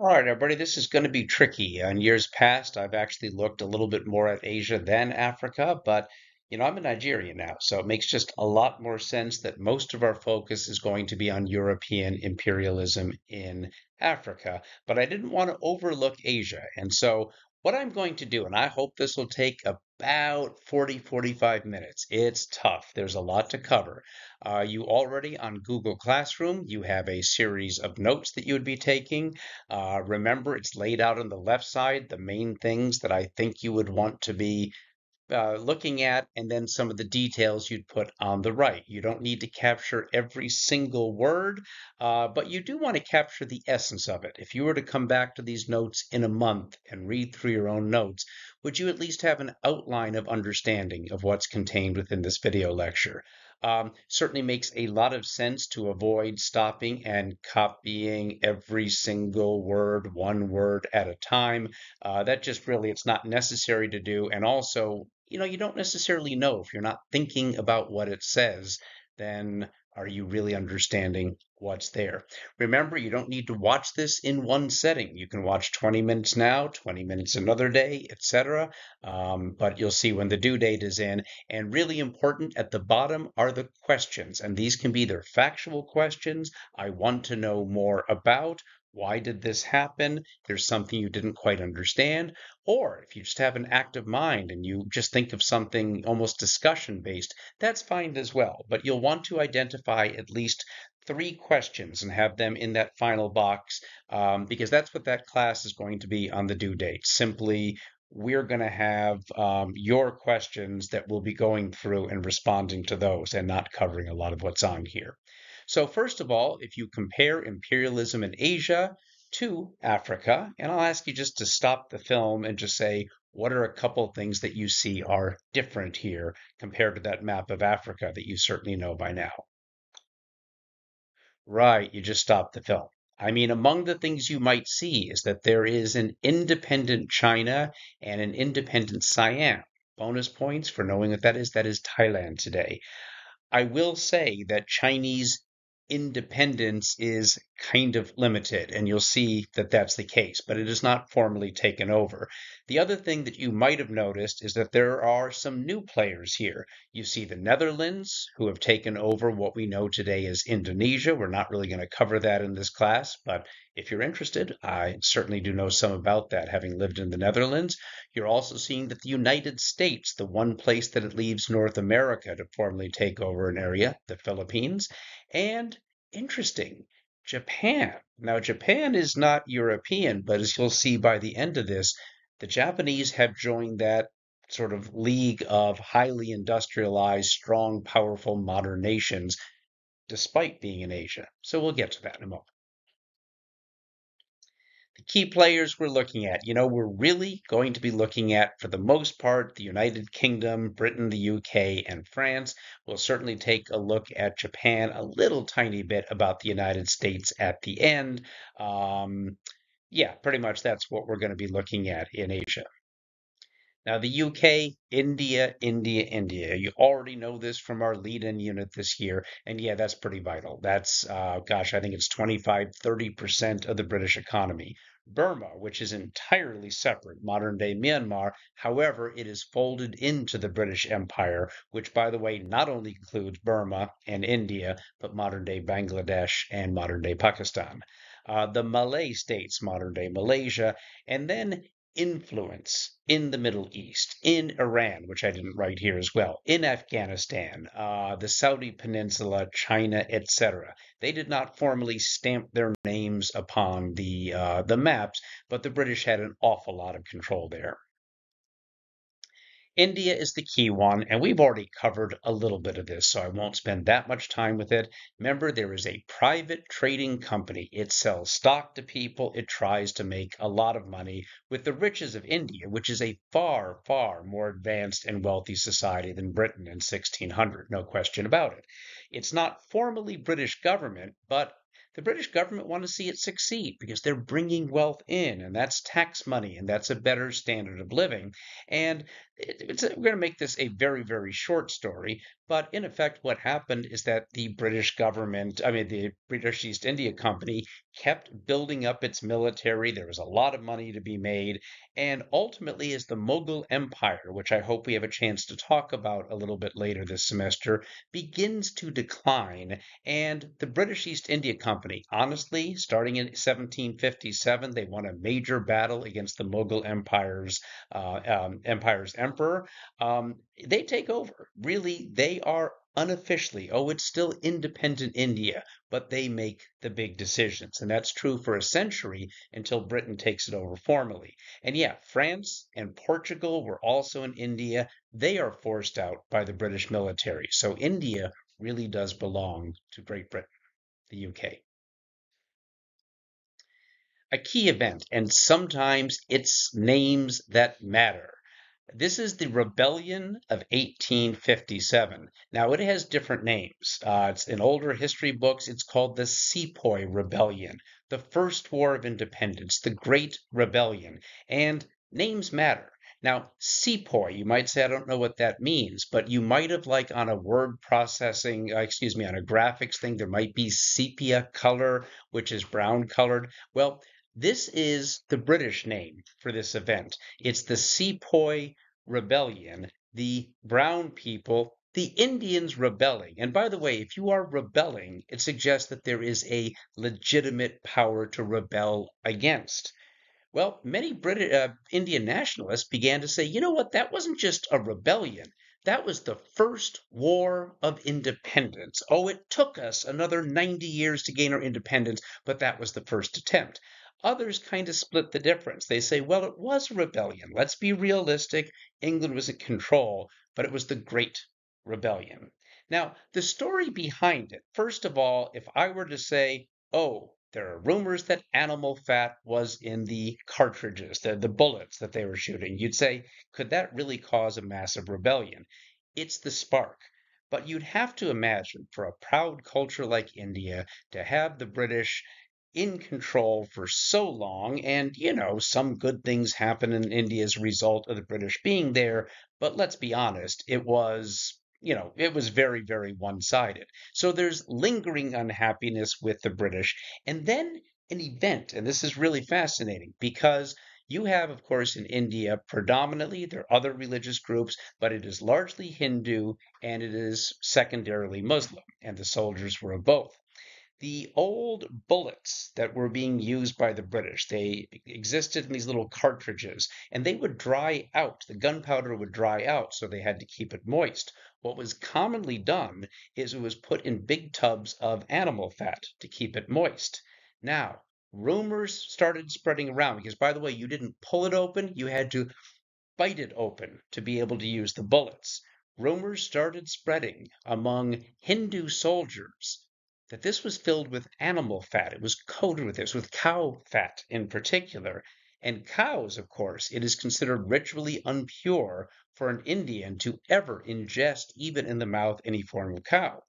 All right, everybody, this is going to be tricky. In years past, I've actually looked a little bit more at Asia than Africa, but I'm in Nigeria now, so it makes just a lot more sense that most of our focus is going to be on European imperialism in Africa. But I didn't want to overlook Asia. And so what I'm going to do, and I hope this will take about 45 minutes. It's tough. There's a lot to cover. You already on Google Classroom, you have a series of notes that you would be taking. Remember, it's laid out on the left side, the main things that I think you would want to be looking at, and then some of the details you'd put on the right. You don't need to capture every single word, but you do want to capture the essence of it. If you were to come back to these notes in a month and read through your own notes, would you at least have an outline of understanding of what's contained within this video lecture? Certainly makes a lot of sense to avoid stopping and copying every single word, one word at a time. That just really, it's not necessary to do. And also, you don't necessarily know if you're not thinking about what it says, then are you really understanding what's there? Remember, you don't need to watch this in one setting. You can watch 20 minutes now, 20 minutes another day, etc. But you'll see when the due date is in. And really important at the bottom are the questions. And these can be either factual questions, I want to know more about, why did this happen? There's something you didn't quite understand. Or if you just have an active mind and you just think of something almost discussion based, that's fine as well. But you'll want to identify at least three questions and have them in that final box because that's what that class is going to be on the due date. Simply, we're going to have your questions that we'll be going through and responding to those and not covering a lot of what's on here. So, first of all, if you compare imperialism in Asia to Africa, and I'll ask you just to stop the film and just say, what are a couple of things that you see are different here compared to that map of Africa that you certainly know by now? Right, you just stop the film. I mean, among the things you might see is that there is an independent China and an independent Siam. Bonus points for knowing what that is. That is Thailand today. I will say that Chinese independence is kind of limited, and you'll see that that's the case, but it is not formally taken over. The other thing that you might have noticed is that there are some new players here. You see the Netherlands, who have taken over what we know today as Indonesia. We're not really going to cover that in this class, but if you're interested, I certainly do know some about that, having lived in the Netherlands. You're also seeing that the United States, the one place that it leaves North America to formally take over an area, the Philippines, and interesting, Japan. Now, Japan is not European, but as you'll see by the end of this, the Japanese have joined that sort of league of highly industrialized, strong, powerful, modern nations, despite being in Asia. So we'll get to that in a moment. The key players we're looking at, we're really going to be looking at, for the most part, the United Kingdom, Britain, the UK, and France. We'll certainly take a look at Japan, a little tiny bit about the United States at the end. Yeah, pretty much that's what we're going to be looking at in Asia. Now, the UK, India, India, India. You already know this from our lead-in unit this year. And yeah, that's pretty vital. That's, gosh, I think it's 25, 30% of the British economy. Burma, which is entirely separate, modern-day Myanmar. However, it is folded into the British Empire, which, by the way, not only includes Burma and India, but modern-day Bangladesh and modern-day Pakistan. The Malay states, modern-day Malaysia, and then influence in the Middle East, in Iran, which I didn't write here as well, in Afghanistan, the Saudi Peninsula, China, etc. They did not formally stamp their names upon the maps, but the British had an awful lot of control there. India is the key one, and we've already covered a little bit of this, so I won't spend that much time with it. Remember, there is a private trading company. It sells stock to people. It tries to make a lot of money with the riches of India, which is a far, far more advanced and wealthy society than Britain in 1600, no question about it. It's not formally British government, but the British government want to see it succeed because they're bringing wealth in, and that's tax money, and that's a better standard of living. And we're going to make this a very, very short story, but in effect, what happened is that the British government, I mean, the British East India Company kept building up its military. There was a lot of money to be made. And ultimately, as the Mughal Empire, which I hope we have a chance to talk about a little bit later this semester, begins to decline, and the British East India Company, honestly, starting in 1757, they won a major battle against the Mughal Empire's emperor. They take over. Really, they are unofficially, oh, it's still independent India, but they make the big decisions. And that's true for a century until Britain takes it over formally. And yeah, France and Portugal were also in India. They are forced out by the British military. So India really does belong to Great Britain, the UK. A key event, and sometimes it's names that matter. This is the Rebellion of 1857. Now, it has different names. It's in older history books, it's called the Sepoy Rebellion, the First War of Independence, the Great Rebellion, and names matter. Now, Sepoy, you might say, I don't know what that means, but you might have, like on a word processing, excuse me, on a graphics thing, there might be sepia color, which is brown colored. Well, this is the British name for this event. It's the Sepoy Rebellion, the brown people, the Indians rebelling. And by the way, if you are rebelling, it suggests that there is a legitimate power to rebel against. Well, many British Indian nationalists began to say, you know what, that wasn't just a rebellion. That was the first war of independence. Oh, it took us another 90 years to gain our independence, but that was the first attempt. Others kind of split the difference. They say, well, it was a rebellion. Let's be realistic. England was in control, but it was the Great Rebellion. Now, the story behind it, first of all, if I were to say, oh, there are rumors that animal fat was in the cartridges, the bullets that they were shooting, you'd say, could that really cause a massive rebellion? It's the spark. But you'd have to imagine for a proud culture like India to have the British in control for so long, and some good things happen in India as a result of the British being there, but let's be honest, it was very, very one-sided. So there's lingering unhappiness with the British, and then an event, and this is really fascinating because you have, of course, in India, predominantly, there are other religious groups, but it is largely Hindu and it is secondarily Muslim, and the soldiers were of both. The old bullets that were being used by the British, they existed in these little cartridges, and they would dry out. The gunpowder would dry out, so they had to keep it moist. What was commonly done is it was put in big tubs of animal fat to keep it moist. Now, rumors started spreading around because, by the way, you didn't pull it open, you had to bite it open to be able to use the bullets. Rumors started spreading among Hindu soldiers that this was filled with animal fat. It was coated with this, with cow fat in particular. And cows, of course, it is considered ritually impure for an Indian to ever ingest, even in the mouth, any form of cow.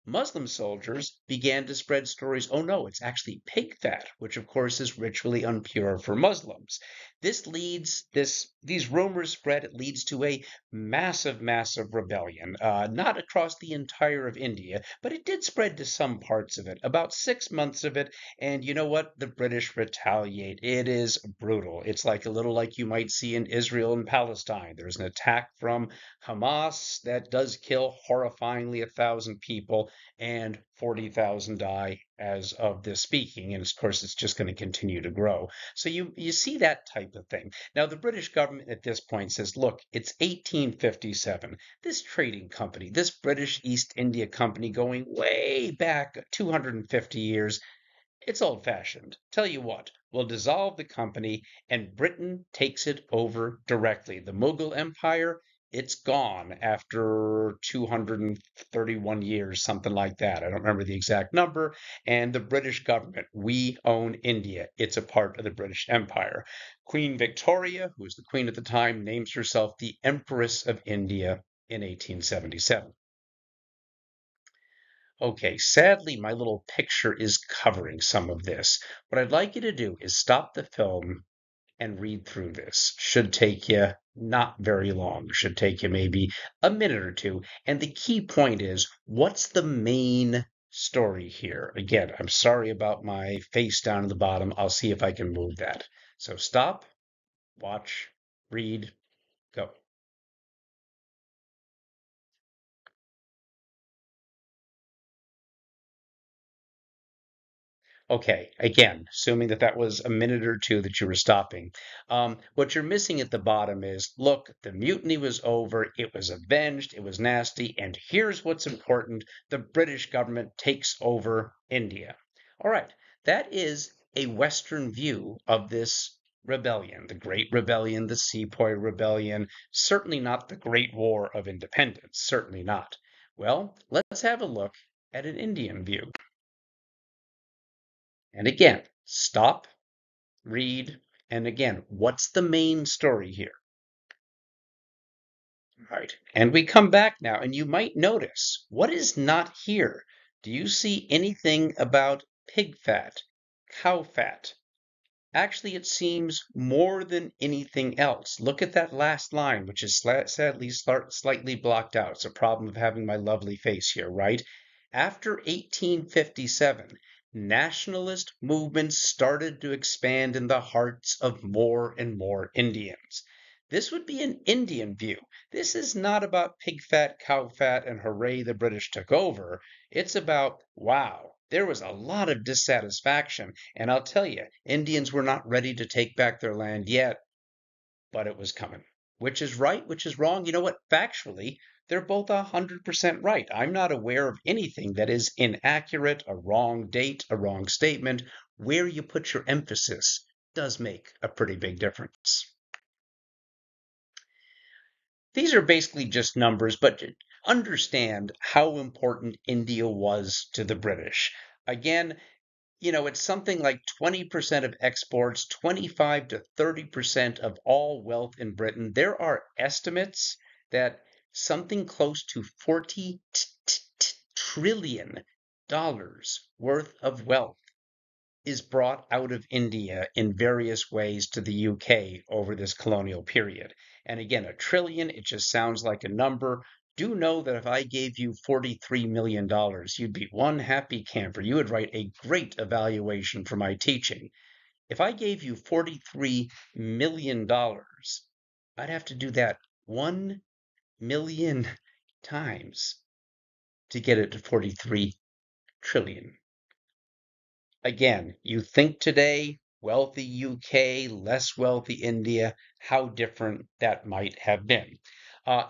Muslim soldiers began to spread stories, oh no, it's actually pig fat, which of course is ritually impure for Muslims. These rumors spread, it leads to a massive, massive rebellion, not across the entire of India, but it did spread to some parts of it, about 6 months of it, and you know what? The British retaliate. It is brutal. It's like a little like you might see in Israel and Palestine. There's an attack from Hamas that does kill horrifyingly 1,000 people, and 40,000 die as of this speaking. And of course, it's just going to continue to grow. So you see that type of thing. Now, the British government at this point says, look, it's 1857. This trading company, this British East India Company going way back 250 years, it's old fashioned. Tell you what, we'll dissolve the company and Britain takes it over directly. The Mughal Empire, it's gone after 231 years, something like that. I don't remember the exact number. And the British government, we own India. It's a part of the British Empire. Queen Victoria, who was the queen at the time, names herself the Empress of India in 1877. Okay, sadly, my little picture is covering some of this. What I'd like you to do is stop the film and read through this. Should take you not very long, should take you maybe a minute or two. And the key point is, what's the main story here? Again, I'm sorry about my face down at the bottom. I'll see if I can move that. So stop, watch, read, go. Okay, again, assuming that that was a minute or two that you were stopping. What you're missing at the bottom is, look, the mutiny was over, it was avenged, it was nasty, and here's what's important, the British government takes over India. All right, that is a Western view of this rebellion, the Great Rebellion, the Sepoy Rebellion, certainly not the Great War of Independence, certainly not. Well, let's have a look at an Indian view. And again, stop, read, and again, what's the main story here? Right. And we come back now, and you might notice what is not here. Do you see anything about pig fat, cow fat? Actually, it seems more than anything else. Look at that last line, which is sadly slightly blocked out. It's a problem of having my lovely face here, right? After 1857, nationalist movements started to expand in the hearts of more and more Indians. This would be an Indian view. This is not about pig fat, cow fat, and hooray, the British took over. It's about, wow, there was a lot of dissatisfaction. And I'll tell you, Indians were not ready to take back their land yet, but it was coming. Which is right, which is wrong. You know what? Factually, they're both 100% right. I'm not aware of anything that is inaccurate, a wrong date, a wrong statement. Where you put your emphasis does make a pretty big difference. These are basically just numbers, but understand how important India was to the British. Again, it's something like 20% of exports, 25 to 30% of all wealth in Britain. There are estimates that something close to 40 trillion dollars worth of wealth is brought out of India in various ways to the UK over this colonial period. And again, a trillion, it just sounds like a number. Do know that if I gave you $43 million, you'd be one happy camper. You would write a great evaluation for my teaching. If I gave you $43 million, I'd have to do that 1 million times to get it to 43 trillion. Again, you think today, wealthy UK, less wealthy India, how different that might have been.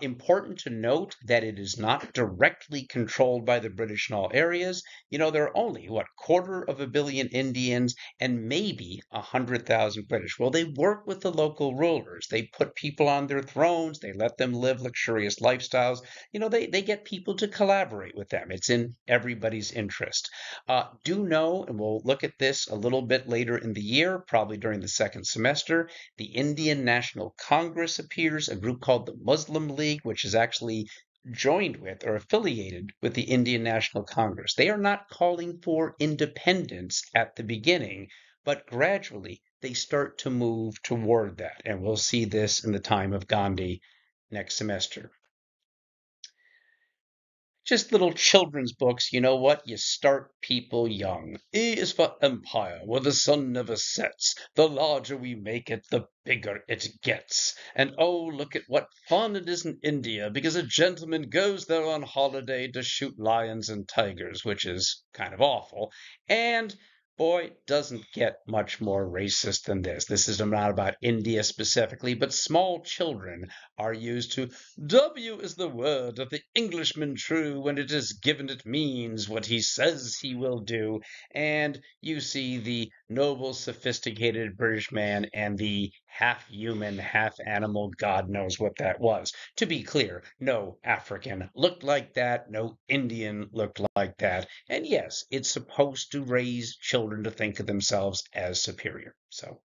Important to note that it is not directly controlled by the British in all areas. There are only, what, quarter of a billion Indians and maybe 100,000 British. Well, they work with the local rulers. They put people on their thrones. They let them live luxurious lifestyles. They get people to collaborate with them. It's in everybody's interest. Do know, and we'll look at this a little bit later in the year, probably during the second semester, the Indian National Congress appears, a group called the Muslim League, which is actually joined with or affiliated with the Indian National Congress. They are not calling for independence at the beginning, but gradually they start to move toward that. And we'll see this in the time of Gandhi next semester. Just little children's books. You know what? You start people young. E is for empire, where the sun never sets. The larger we make it, the bigger it gets. And oh, look at what fun it is in India, because a gentleman goes there on holiday to shoot lions and tigers, which is kind of awful. And boy, doesn't get much more racist than this. This is not about India specifically, but small children are used to W is the word of the Englishman true, when it is given it means what he says he will do. And you see the noble, sophisticated British man and the half human, half animal, God knows what that was. To be clear, no African looked like that, no Indian looked like that. And yes, it's supposed to raise children to think of themselves as superior. So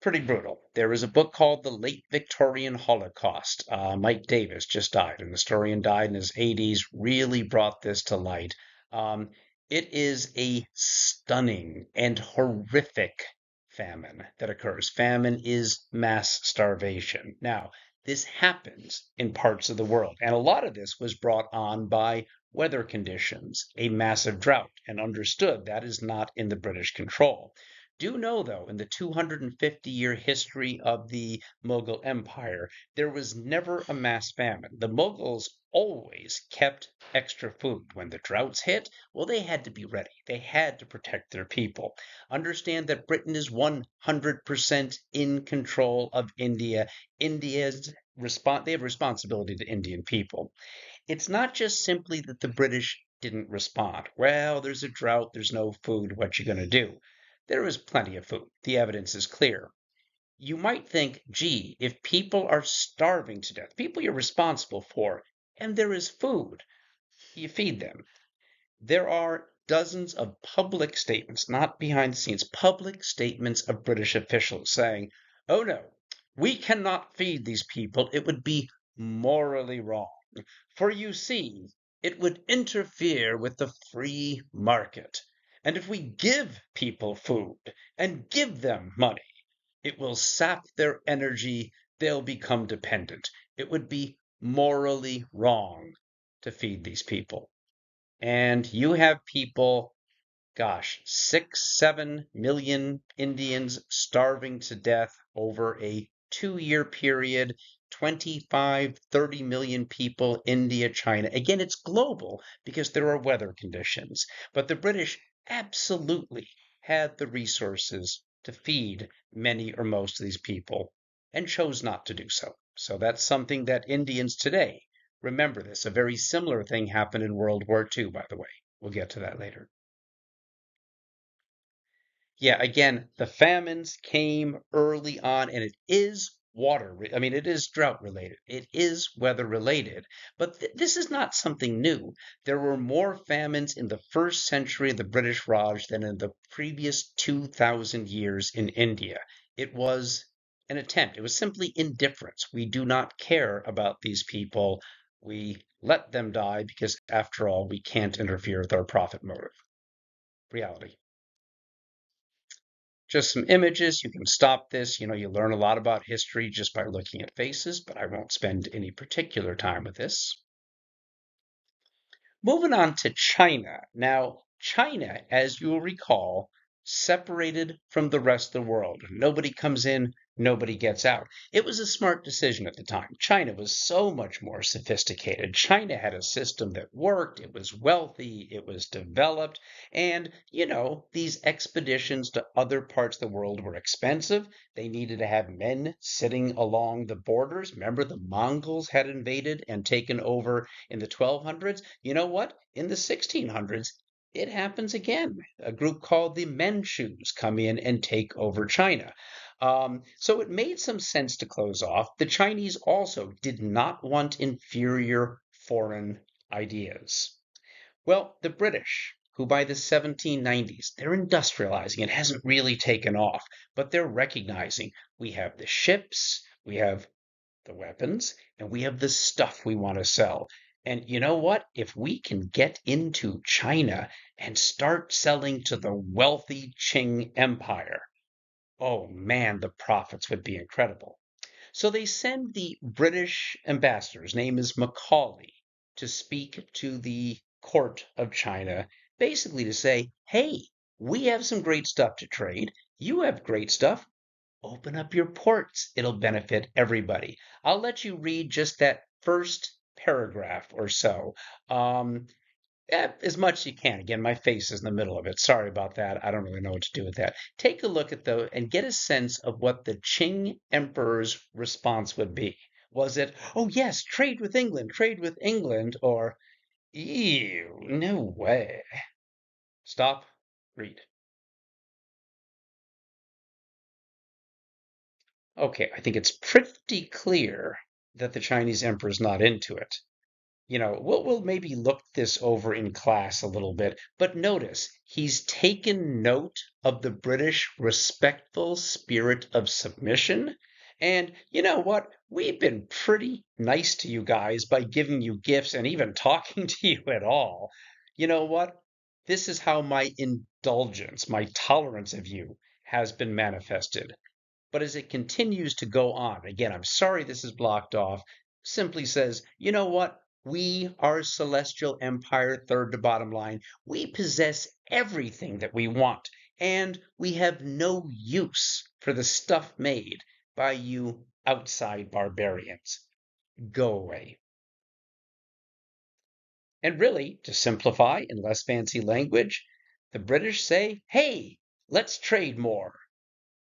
pretty brutal. There is a book called The Late Victorian Holocaust. Mike Davis just died, an historian, died in his 80s, really brought this to light. Um, it is a stunning and horrific famine that occurs. Famine is mass starvation. Now, this happens in parts of the world. And a lot of this was brought on by weather conditions, a massive drought, and understood that is not in the British control. Do know, though, in the 250-year history of the Mughal Empire, there was never a mass famine. The Mughals always kept extra food. When the droughts hit, well, they had to be ready. They had to protect their people. Understand that Britain is 100% in control of India. They have responsibility to Indian people. It's not just simply that the British didn't respond. Well, there's a drought, there's no food, what you going to do? There is plenty of food. The evidence is clear. You might think, gee, if people are starving to death, people you're responsible for, and there is food, you feed them. There are dozens of public statements, not behind the scenes, public statements of British officials saying, oh no, we cannot feed these people. It would be morally wrong. For you see, it would interfere with the free market. And if we give people food and give them money, it will sap their energy. They'll become dependent. It would be morally wrong to feed these people. And you have people, gosh, 6, 7 million Indians starving to death over a 2 year period, 25, 30 million people, India, China. Again, it's global because there are weather conditions, but the British absolutely had the resources to feed many or most of these people and chose not to do so. So that's something that Indians today remember this. A very similar thing happened in World War II, by the way. We'll get to that later. Yeah, again, the famines came early on, and it is I mean, it is drought related. It is weather related. But this is not something new. There were more famines in the first century of the British Raj than in the previous 2,000 years in India. It was an attempt. It was simply indifference. We do not care about these people. We let them die because, after all, we can't interfere with our profit motive. Reality. Just some images. You can stop this. You learn a lot about history just by looking at faces, but I won't spend any particular time with this. Moving on to China. Now, China, as you'll recall, separated from the rest of the world. Nobody comes in, nobody gets out. It was a smart decision at the time. China was so much more sophisticated. China had a system that worked, it was wealthy, it was developed, and, these expeditions to other parts of the world were expensive. They needed to have men sitting along the borders. Remember, the Mongols had invaded and taken over in the 1200s. You know what? In the 1600s, it happens again. A group called the Manchus come in and take over China. So it made some sense to close off. The Chinese also did not want inferior foreign ideas. Well, the British, who by the 1790s, they're industrializing. It hasn't really taken off, but they're recognizing we have the ships, we have the weapons, and we have the stuff we want to sell. And you know what? If we can get into China and start selling to the wealthy Qing Empire, oh man, the profits would be incredible. So they send the British ambassador, his name is Macaulay, to speak to the court of China, basically to say, hey, we have some great stuff to trade. You have great stuff. Open up your ports. It'll benefit everybody. I'll let you read just that first paragraph or so. As much as you can. Again, my face is in the middle of it. Sorry about that. I don't really know what to do with that. Take a look at the and get a sense of what the Qing emperor's response would be. Was it, oh yes, trade with England, or ew, no way. Stop, read. Okay, I think it's pretty clear that the Chinese emperor's not into it. We'll maybe look this over in class a little bit, but notice he's taken note of the British respectful spirit of submission. And you know what? We've been pretty nice to you guys by giving you gifts and even talking to you at all. You know what? This is how my indulgence, my tolerance of you has been manifested. But as it continues to go on, again, I'm sorry this is blocked off, simply says, you know what? We, our celestial empire, third to bottom line, we possess everything that we want, and we have no use for the stuff made by you outside barbarians. Go away. And really, to simplify in less fancy language, the British say, hey, let's trade more.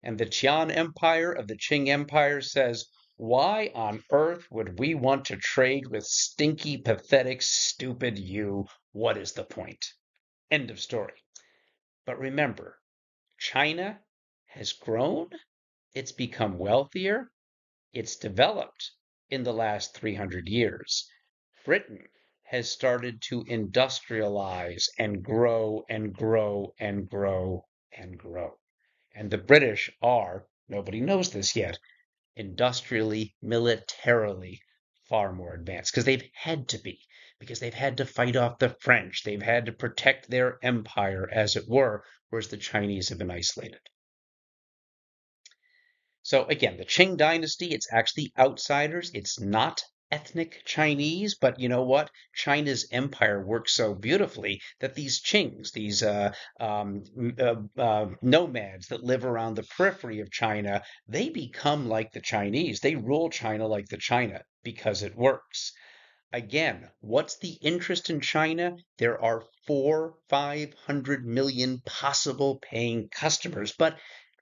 And the Qian Empire of the Qing Empire says, why on earth would we want to trade with stinky, pathetic, stupid you? What is the point? End of story. But remember, China has grown, it's become wealthier, it's developed in the last 300 years. Britain has started to industrialize and grow and grow and grow and grow. And the British are, nobody knows this yet, industrially, militarily far more advanced because they've had to be, because they've had to fight off the French. They've had to protect their empire, as it were, whereas the Chinese have been isolated. So again, the Qing dynasty, it's actually outsiders. It's not ethnic Chinese, but you know what? China's empire works so beautifully that these Qings, these nomads that live around the periphery of China, they become like the Chinese. They rule China like the China because it works. Again, what's the interest in China? There are 500 million possible paying customers, but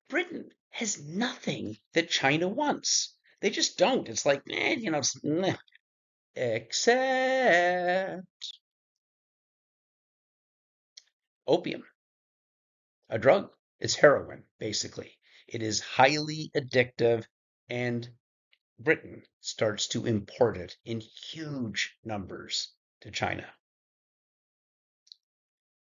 Britain has nothing that China wants. They just don't. It's like, except opium, a drug. It's heroin, basically. It is highly addictive, and Britain starts to import it in huge numbers to China.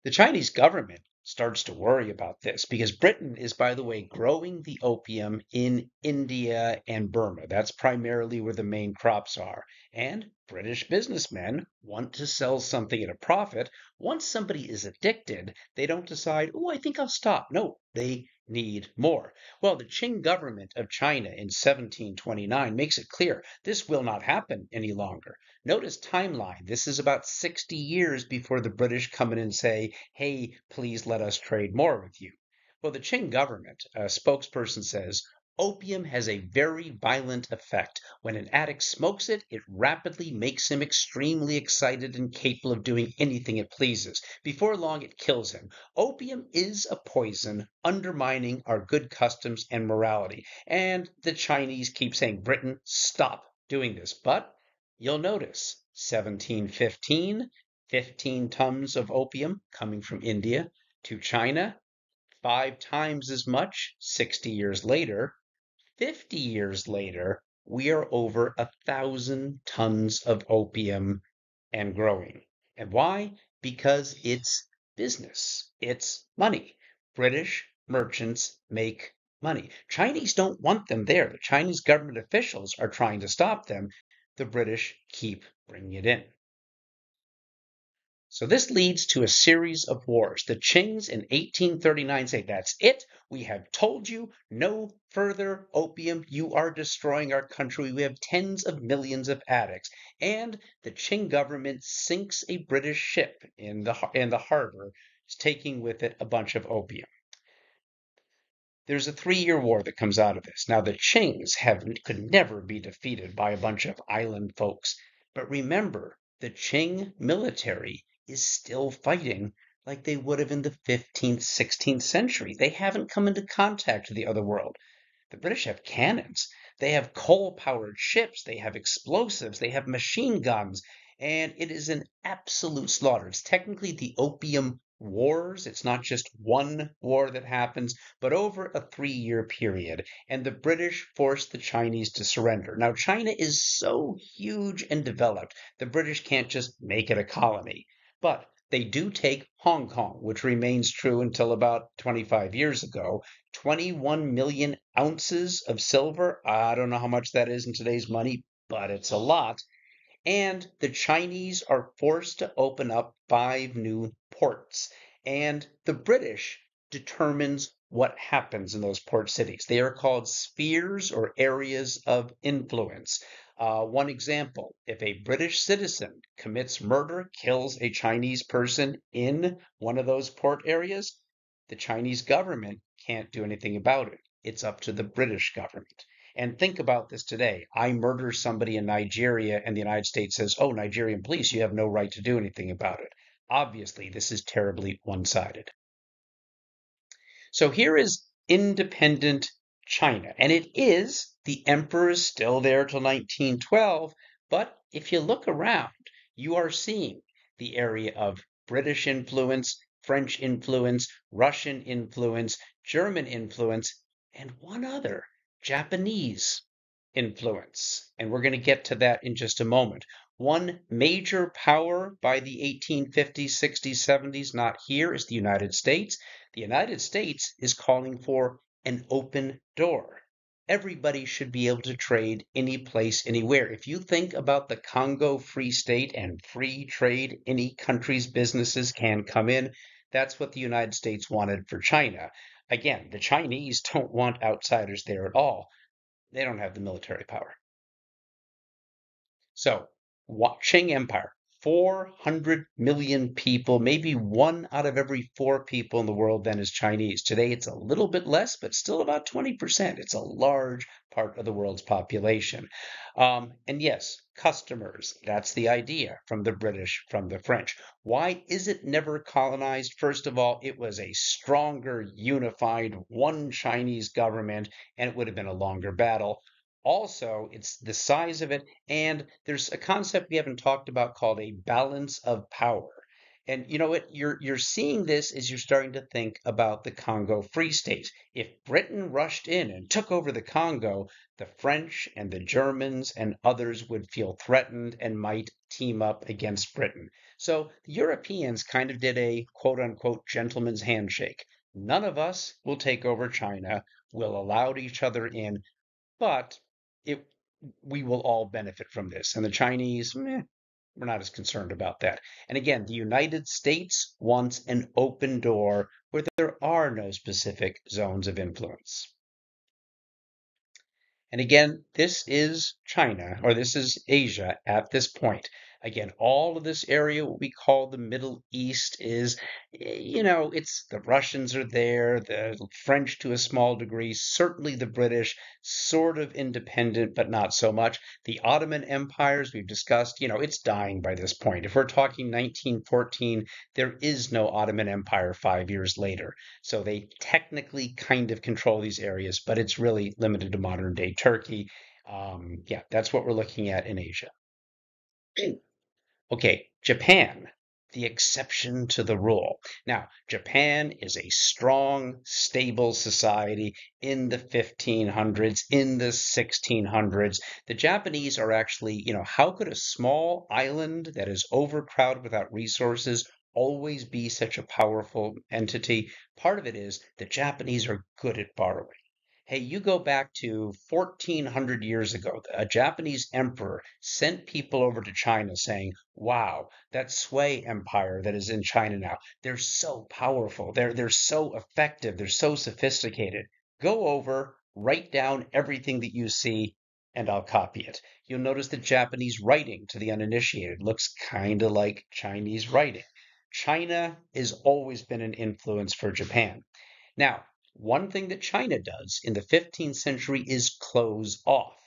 The Chinese government starts to worry about this because Britain is, by the way, growing the opium in India and Burma. That's primarily where the main crops are. And British businessmen want to sell something at a profit. Once somebody is addicted, they don't decide, oh, I think I'll stop. No, they need more. Well, the Qing government of China in 1729 makes it clear this will not happen any longer. Notice timeline. This is about 60 years before the British come in and say, hey, please let us trade more with you. Well, the Qing government, a spokesperson says, opium has a very violent effect. When an addict smokes it, it rapidly makes him extremely excited and capable of doing anything it pleases. Before long, it kills him. Opium is a poison, undermining our good customs and morality. And the Chinese keep saying, Britain, stop doing this. But you'll notice 1715, 15 tons of opium coming from India to China, 5 times as much 60 years later. 50 years later, we are over 1,000 tons of opium and growing. And why? Because it's business, it's money. British merchants make money. Chinese don't want them there. The Chinese government officials are trying to stop them. The British keep bringing it in. So this leads to a series of wars. The Qings in 1839 say, that's it. We have told you no further opium. You are destroying our country. We have tens of millions of addicts. And the Qing government sinks a British ship in the harbor, taking with it a bunch of opium. There's a 3-year war that comes out of this. Now, the Qings could never be defeated by a bunch of island folks. But remember, the Qing military is still fighting like they would have in the 15th, 16th century. They haven't come into contact with the other world. The British have cannons. They have coal-powered ships. They have explosives. They have machine guns. And it is an absolute slaughter. It's technically the Opium Wars. It's not just one war that happens, but over a 3-year period. And the British forced the Chinese to surrender. Now, China is so huge and developed, the British can't just make it a colony. But they do take Hong Kong, which remains true until about 25 years ago. 21 million ounces of silver. I don't know how much that is in today's money, but it's a lot. And the Chinese are forced to open up 5 new ports. And the British determines what happens in those port cities. They are called spheres or areas of influence. One example, if a British citizen commits murder, kills a Chinese person in one of those port areas, the Chinese government can't do anything about it. It's up to the British government. And think about this today. I murder somebody in Nigeria, and the United States says, oh, Nigerian police, you have no right to do anything about it. Obviously, this is terribly one sided. So here is independent China, and it is, the emperor is still there till 1912, but if you look around, you are seeing the area of British influence, French influence, Russian influence, German influence, and one other, Japanese influence. And we're going to get to that in just a moment. One major power by the 1850s, 60s, 70s, not here, is the United States. The United States is calling for an open door. Everybody should be able to trade any place, anywhere. If you think about the Congo Free State and free trade, any country's businesses can come in. That's what the United States wanted for China. Again, the Chinese don't want outsiders there at all. They don't have the military power. So, Qing Empire, 400 million people, maybe one out of every four people in the world then is Chinese. Today it's a little bit less, but still about 20%. It's a large part of the world's population. And yes, customers, that's the idea from the British, from the French. Why is it never colonized? First of all, it was a stronger, unified, one Chinese government, and it would have been a longer battle. Also, it's the size of it, and there's a concept we haven't talked about called a balance of power. And you know what? You're seeing this as you're starting to think about the Congo Free State. If Britain rushed in and took over the Congo, the French and the Germans and others would feel threatened and might team up against Britain. So the Europeans kind of did a quote unquote gentleman's handshake. None of us will take over China. We'll allow each other in, but it we will all benefit from this. And the Chinese, we're not as concerned about that. And again, the United States wants an open door where there are no specific zones of influence. And again, this is China, or this is Asia at this point. Again, all of this area, what we call the Middle East, is, it's the Russians are there, the French to a small degree, certainly the British, sort of independent, but not so much. The Ottoman empires we've discussed, it's dying by this point. If we're talking 1914, there is no Ottoman Empire 5 years later. So they technically kind of control these areas, but it's really limited to modern day Turkey. Yeah, that's what we're looking at in Asia. Okay, Japan, the exception to the rule. Now, Japan is a strong, stable society in the 1500s, in the 1600s. The Japanese are actually, how could a small island that is overcrowded without resources always be such a powerful entity? Part of it is the Japanese are good at borrowing. Hey, you go back to 1400 years ago, a Japanese emperor sent people over to China saying, wow, that Sui empire that is in China now, they're so powerful, they're so effective, they're so sophisticated. Go over, write down everything that you see, and I'll copy it. You'll notice that Japanese writing to the uninitiated looks kind of like Chinese writing. China has always been an influence for Japan. Now, one thing that China does in the 15th century is close off.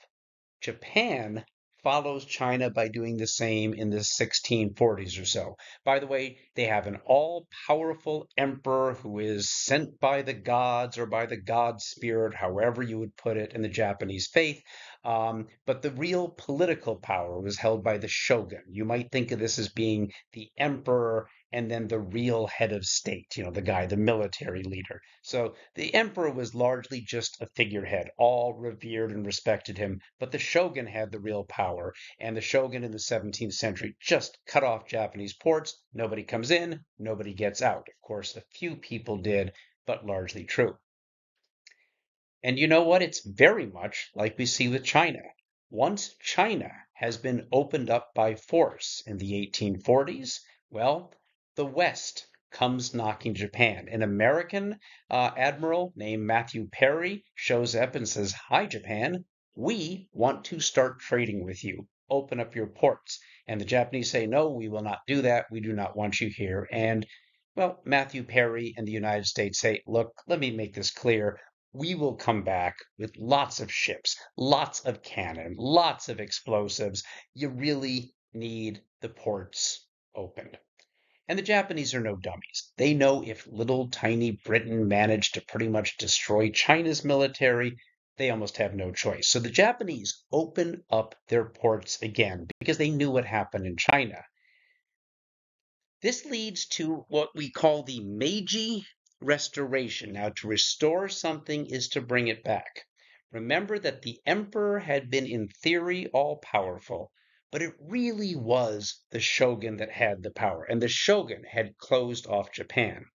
Japan follows China by doing the same in the 1640s or so. By the way, they have an all powerful emperor who is sent by the gods or by the god spirit, however you would put it in the Japanese faith. But the real political power was held by the shogun. You might think of this as being the emperor and then the real head of state, the guy, the military leader. So the emperor was largely just a figurehead. All revered and respected him, but the shogun had the real power. And the shogun in the 17th century just cut off Japanese ports. Nobody comes in, nobody gets out. Of course, a few people did, but largely true. And you know what? It's very much like we see with China. Once China has been opened up by force in the 1840s, well, the West comes knocking Japan. An American admiral named Matthew Perry shows up and says, "Hi, Japan. We want to start trading with you. Open up your ports." And the Japanese say, "No, we will not do that. We do not want you here." And well, Matthew Perry and the United States say, "Look, let me make this clear. We will come back with lots of ships, lots of cannon, lots of explosives. You really need the ports opened." And the Japanese are no dummies. They know if little tiny Britain managed to pretty much destroy China's military, they almost have no choice. So the Japanese open up their ports again because they knew what happened in China. This leads to what we call the Meiji Restoration. Now, to restore something is to bring it back. Remember that the emperor had been, in theory, all powerful, but it really was the shogun that had the power, and the shogun had closed off Japan.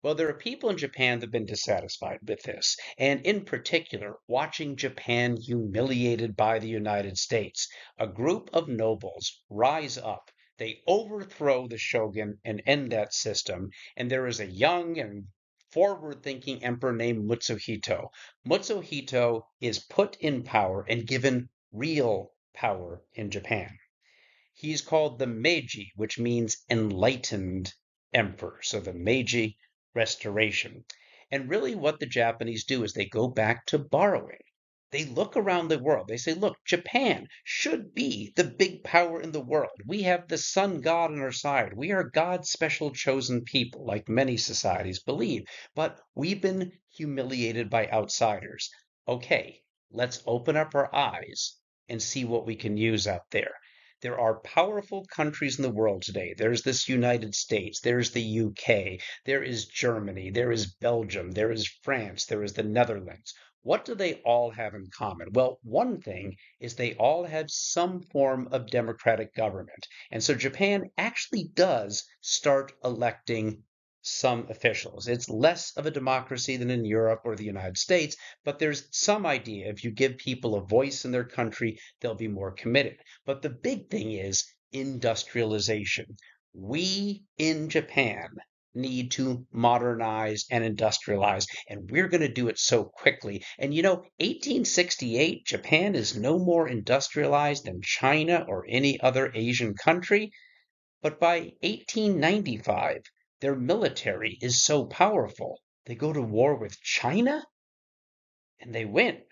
Well, there are people in Japan that have been dissatisfied with this, and in particular, watching Japan humiliated by the United States. A group of nobles rise up. They overthrow the shogun and end that system. And there is a young and forward-thinking emperor named Mutsuhito. Mutsuhito is put in power and given real power in Japan. He's called the Meiji, which means enlightened emperor. So the Meiji Restoration. And really, what the Japanese do is they go back to borrowing. They look around the world. They say, look, Japan should be the big power in the world. We have the sun god on our side. We are God's special chosen people, like many societies believe. But we've been humiliated by outsiders. Okay, let's open up our eyes and see what we can use out there. There are powerful countries in the world today. There's this United States, there's the UK, there is Germany, there is Belgium, there is France, there is the Netherlands. What do they all have in common? Well, one thing is they all have some form of democratic government. And so Japan actually does start electing some officials. It's less of a democracy than in Europe or the United States, but there's some idea if you give people a voice in their country, they'll be more committed. But the big thing is industrialization. We in Japan need to modernize and industrialize, and we're going to do it so quickly. And 1868, Japan is no more industrialized than China or any other Asian country. But by 1895, their military is so powerful, they go to war with China and they win.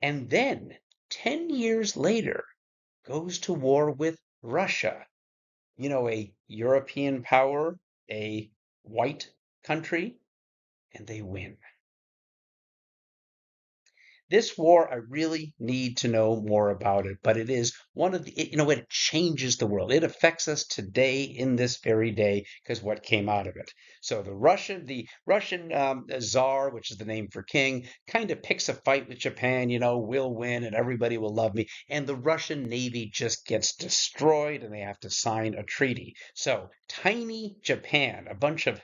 And then, 10 years later, goes to war with Russia, a European power, a white country, and they win. This war, I really need to know more about it, but it is one of it changes the world. It affects us today in this very day because what came out of it. So the Russian Tsar, which is the name for king, kind of picks a fight with Japan, we'll win and everybody will love me. And the Russian Navy just gets destroyed and they have to sign a treaty. So tiny Japan, a bunch of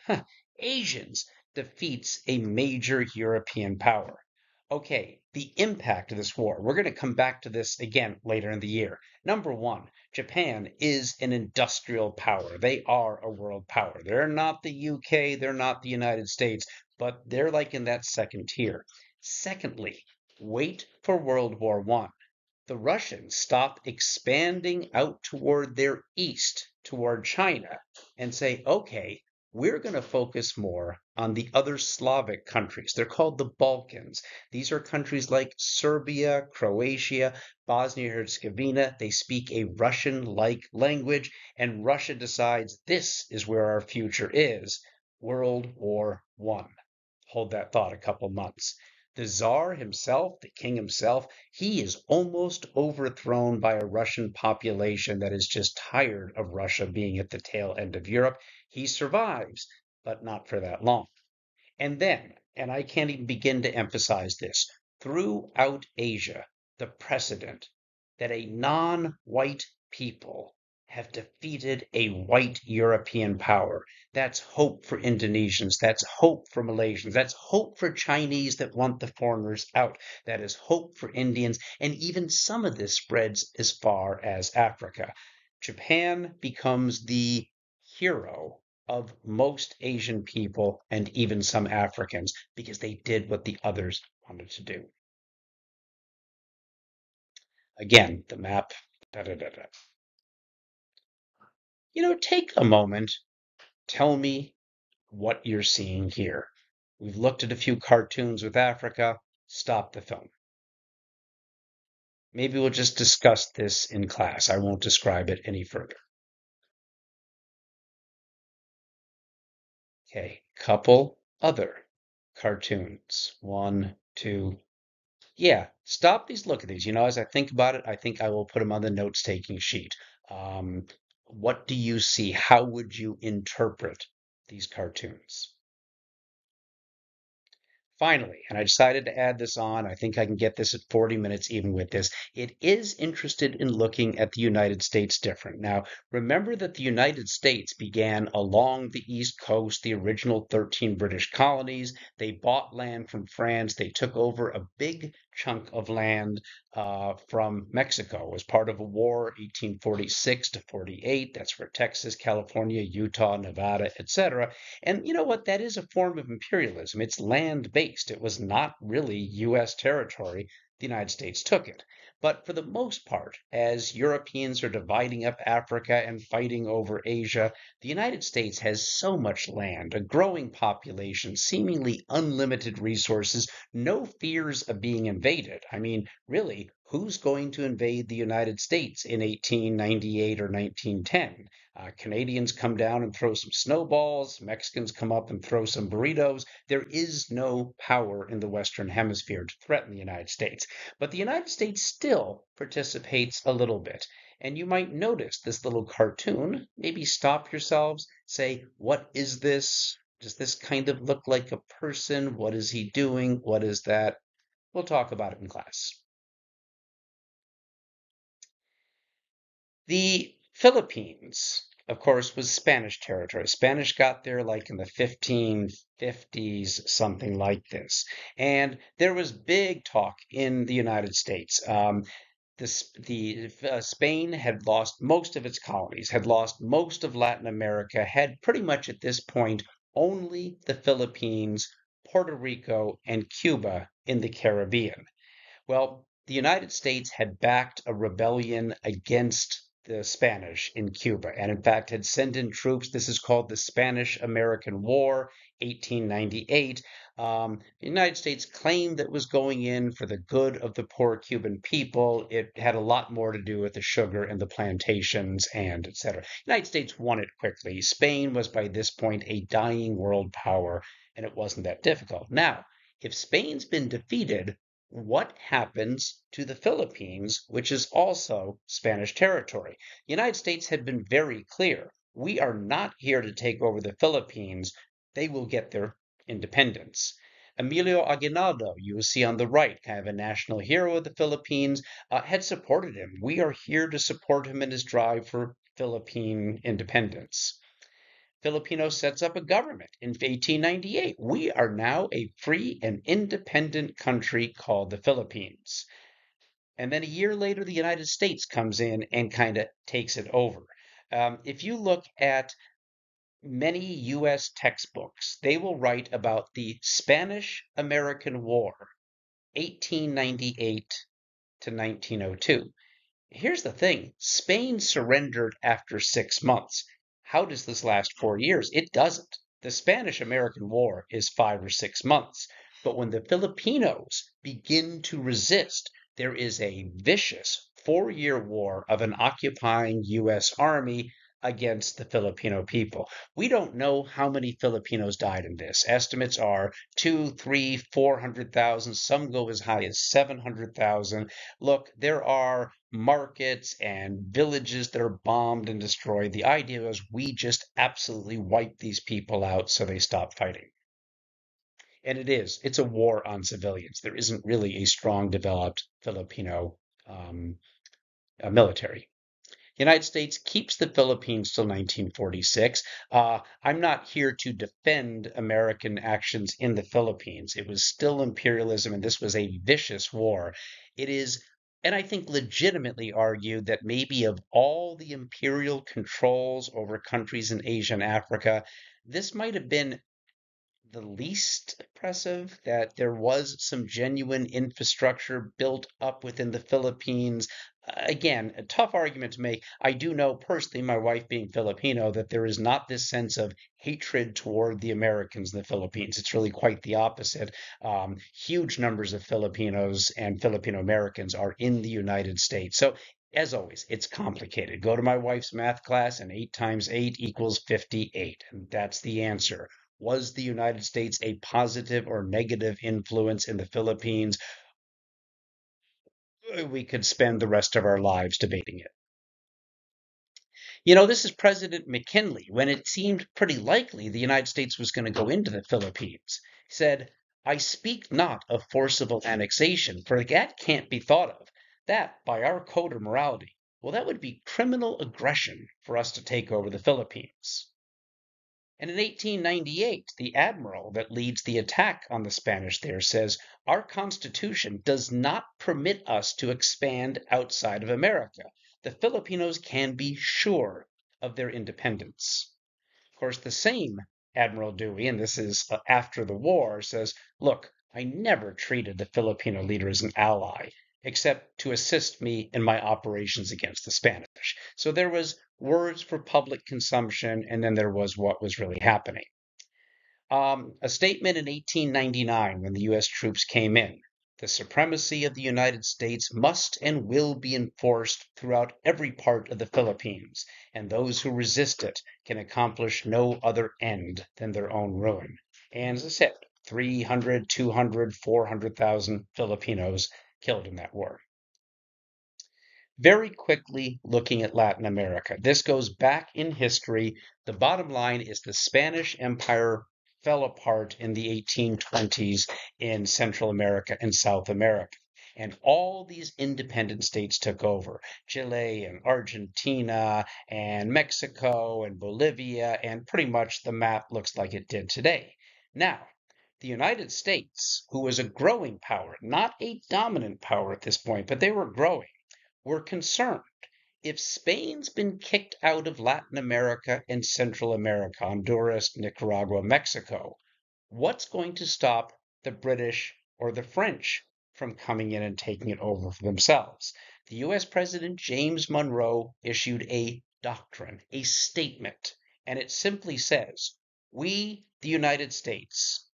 Asians, defeats a major European power. Okay, the impact of this war. We're going to come back to this again later in the year. Number one, Japan is an industrial power. They are a world power. They're not the UK, they're not the United States, but they're like in that second tier. Secondly, wait for World War One. The Russians stop expanding out toward their east, toward China, and say, okay, we're going to focus more on the other Slavic countries. They're called the Balkans. These are countries like Serbia, Croatia, Bosnia Herzegovina. They speak a Russian like language, and Russia decides this is where our future is. World War One. Hold that thought a couple months. The Tsar himself, the king himself, he is almost overthrown by a Russian population that is just tired of Russia being at the tail end of Europe. He survives, but not for that long. And then, and I can't even begin to emphasize this, throughout Asia, the precedent that a non-white people have defeated a white European power. That's hope for Indonesians. That's hope for Malaysians. That's hope for Chinese that want the foreigners out. That is hope for Indians. And even some of this spreads as far as Africa. Japan becomes the hero of most Asian people and even some Africans because they did what the others wanted to do. Again, the map, da da da da. Take a moment, tell me what you're seeing here. We've looked at a few cartoons with Africa. Stop the film. Maybe we'll just discuss this in class. I won't describe it any further. Okay, couple other cartoons. One, two. Yeah, stop these. Look at these. As I think about it, I think I will put them on the notes taking sheet. Um, what do you see? How would you interpret these cartoons? Finally, and I decided to add this on. I think I can get this at 40 minutes even with this. It is interested in looking at the United States different. Now, remember that the United States began along the East Coast, the original 13 British colonies. They bought land from France. They took over a big chunk of land from Mexico as part of a war, 1846 to 48. That's where Texas, California, Utah, Nevada, etc. And you know what? That is a form of imperialism. It's land based. It was not really U.S. territory. The United States took it. But for the most part, as Europeans are dividing up Africa and fighting over Asia, the United States has so much land, a growing population, seemingly unlimited resources, no fears of being invaded. I mean, really, who's going to invade the United States in 1898 or 1910? Canadians come down and throw some snowballs. Mexicans come up and throw some burritos. There is no power in the Western Hemisphere to threaten the United States. But the United States still participates a little bit. And you might notice this little cartoon. Maybe stop yourselves, say, what is this? Does this kind of look like a person? What is he doing? What is that? We'll talk about it in class. The Philippines, of course, was Spanish territory. Spanish got there like in the 1550s, something like this. And there was big talk in the United States. Spain had lost most of its colonies, had lost most of Latin America, had pretty much at this point only the Philippines, Puerto Rico, and Cuba in the Caribbean. Well, the United States had backed a rebellion against the Spanish in Cuba, and in fact had sent in troops. This is called the Spanish-American War, 1898. The United States claimed that it was going in for the good of the poor Cuban people. It had a lot more to do with the sugar and the plantations and etc. The United States won it quickly. Spain was by this point a dying world power, and it wasn't that difficult. Now, if Spain's been defeated, what happens to the Philippines, which is also Spanish territory? The United States had been very clear. We are not here to take over the Philippines. They will get their independence. Emilio Aguinaldo, you will see on the right, kind of a national hero of the Philippines, had supported him. We are here to support him in his drive for Philippine independence. Filipino sets up a government in 1898. We are now a free and independent country called the Philippines. And then a year later, the United States comes in and kind of takes it over. If you look at many U.S. textbooks, they will write about the Spanish American War, 1898 to 1902. Here's the thing, Spain surrendered after 6 months. How does this last 4 years? It doesn't. The Spanish American War is 5 or 6 months. But when the Filipinos begin to resist, there is a vicious 4 year war of an occupying U.S. army against the Filipino people. We don't know how many Filipinos died in this. Estimates are two, three, 400,000. Some go as high as 700,000. Look, there are markets and villages that are bombed and destroyed. The idea is we just absolutely wipe these people out so they stop fighting. And it's a war on civilians. There isn't really a strong developed Filipino um, military. The United States keeps the Philippines till 1946. I'm not here to defend American actions in the Philippines. It was still imperialism, and this was a vicious war. It is And I think legitimately argue that maybe of all the imperial controls over countries in Asia and Africa, this might have been the least oppressive, that there was some genuine infrastructure built up within the Philippines. Again, a tough argument to make. I do know personally, my wife being Filipino, that there is not this sense of hatred toward the Americans in the Philippines. It's really quite the opposite. Huge numbers of Filipinos and Filipino Americans are in the United States. So as always, it's complicated. Go to my wife's math class, and 8 times 8 equals 58. And that's the answer. Was the United States a positive or negative influence in the Philippines? We could spend the rest of our lives debating it. This is President McKinley when it seemed pretty likely the United States was going to go into the Philippines. He said, I speak not of forcible annexation, for that can't be thought of. That, by our code of morality, well, that would be criminal aggression for us to take over the Philippines. And in 1898, the admiral that leads the attack on the Spanish there says, our Constitution does not permit us to expand outside of America. The Filipinos can be sure of their independence. Of course, the same Admiral Dewey, and this is after the war, says, look, I never treated the Filipino leader as an ally, except to assist me in my operations against the Spanish. So there was words for public consumption, and then there was what was really happening. A statement in 1899 when the U.S. troops came in. The supremacy of the United States must and will be enforced throughout every part of the Philippines, and those who resist it can accomplish no other end than their own ruin. And as I said, 300, 200, 400,000 Filipinos killed in that war. Very quickly looking at Latin America. This goes back in history. The bottom line is the Spanish Empire fell apart in the 1820s in Central America and South America. And all these independent states took over. Chile and Argentina and Mexico and Bolivia, and pretty much the map looks like it did today. Now, the United States, who was a growing power, not a dominant power at this point, but they were growing, were concerned. If Spain's been kicked out of Latin America and Central America, Honduras, Nicaragua, Mexico, what's going to stop the British or the French from coming in and taking it over for themselves? The US President James Monroe issued a doctrine, a statement, and it simply says, we, the United States,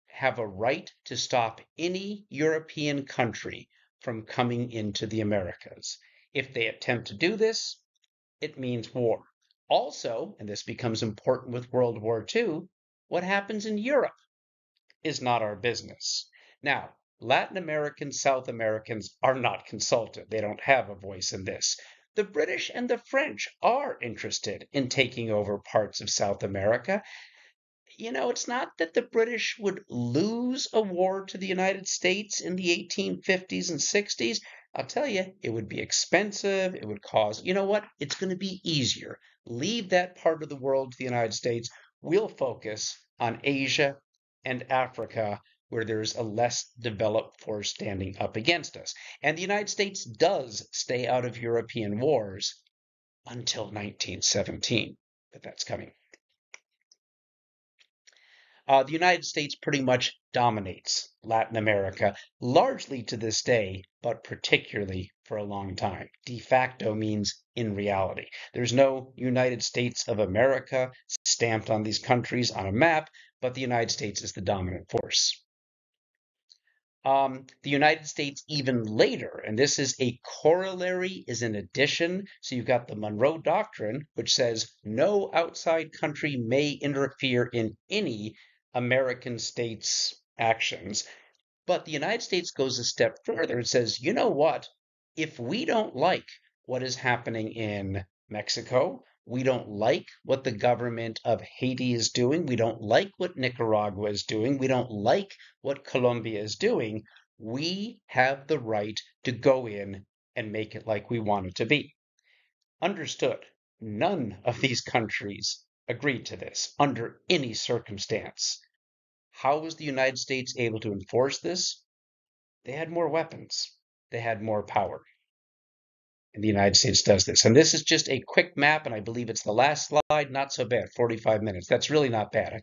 have a right to stop any European country from coming into the Americas. If they attempt to do this, it means war. Also, and this becomes important with World War II, what happens in Europe is not our business. Now, Latin Americans, South Americans are not consulted. They don't have a voice in this. The British and the French are interested in taking over parts of South America. It's not that the British would lose a war to the United States in the 1850s and 60s. I'll tell you, it would be expensive. It would cause, you know what? It's going to be easier. Leave that part of the world to the United States. We'll focus on Asia and Africa, where there's a less developed force standing up against us. And the United States does stay out of European wars until 1917, but that's coming. The United States pretty much dominates Latin America, largely to this day, but particularly for a long time. De facto means in reality. There's no United States of America stamped on these countries on a map, but the United States is the dominant force. The United States even later, and this is a corollary, is an addition. So you've got the Monroe Doctrine, which says no outside country may interfere in any American state's actions. But the United States goes a step further and says, you know what? If we don't like what is happening in Mexico, we don't like what the government of Haiti is doing, we don't like what Nicaragua is doing, we don't like what Colombia is doing, we have the right to go in and make it like we want it to be. Understood. None of these countries agreed to this under any circumstance. How was the United States able to enforce this? They had more weapons. They had more power. the United States does this. And this is just a quick map, and I believe it's the last slide. Not so bad, 45 minutes. That's really not bad. I